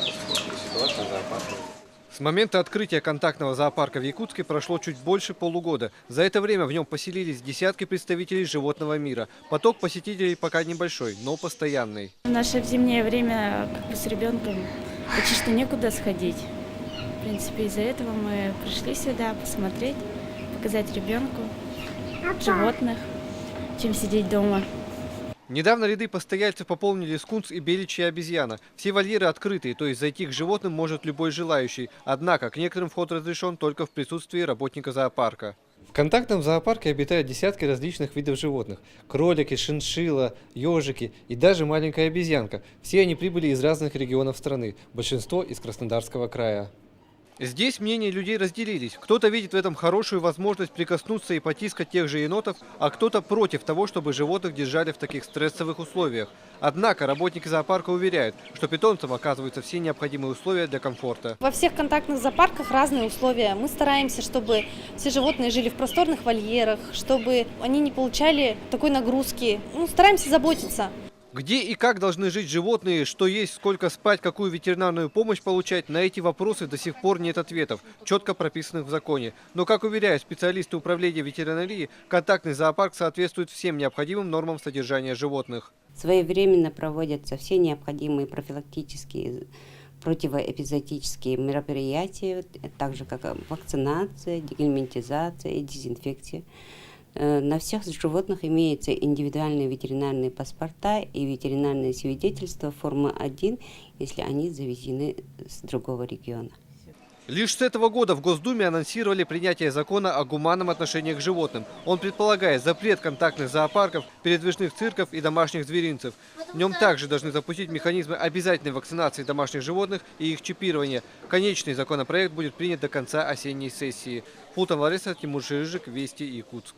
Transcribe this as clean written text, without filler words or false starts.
Ситуация в зоопарке. С момента открытия контактного зоопарка в Якутске прошло чуть больше полугода. За это время в нем поселились десятки представителей животного мира. Поток посетителей пока небольшой, но постоянный. В наше зимнее время с ребенком почти что некуда сходить. В принципе, из-за этого мы пришли сюда посмотреть, показать ребенку животных, чем сидеть дома. Недавно ряды постояльцев пополнили скунс и беличья обезьяна. Все вольеры открытые, то есть зайти к животным может любой желающий. Однако к некоторым вход разрешен только в присутствии работника зоопарка. В контактном зоопарке обитают десятки различных видов животных. Кролики, шиншилла, ежики и даже маленькая обезьянка. Все они прибыли из разных регионов страны, большинство из Краснодарского края. Здесь мнения людей разделились. Кто-то видит в этом хорошую возможность прикоснуться и потискать тех же енотов, а кто-то против того, чтобы животных держали в таких стрессовых условиях. Однако работники зоопарка уверяют, что питомцам оказываются все необходимые условия для комфорта. Во всех контактных зоопарках разные условия. Мы стараемся, чтобы все животные жили в просторных вольерах, чтобы они не получали такой нагрузки. Стараемся заботиться. Где и как должны жить животные, что есть, сколько спать, какую ветеринарную помощь получать, на эти вопросы до сих пор нет ответов, четко прописанных в законе. Но, как уверяют специалисты управления ветеринарии, контактный зоопарк соответствует всем необходимым нормам содержания животных. Своевременно проводятся все необходимые профилактические противоэпизоотические мероприятия, так же как вакцинация, дегельминтизация и дезинфекция. На всех животных имеются индивидуальные ветеринарные паспорта и ветеринарные свидетельства формы 1, если они завезены с другого региона. Лишь с этого года в Госдуме анонсировали принятие закона о гуманном отношении к животным. Он предполагает запрет контактных зоопарков, передвижных цирков и домашних зверинцев. В нем также должны запустить механизмы обязательной вакцинации домашних животных и их чипирования. Конечный законопроект будет принят до конца осенней сессии. Пултан Лариса, Тимур Ширыжик, Вести, Якутск.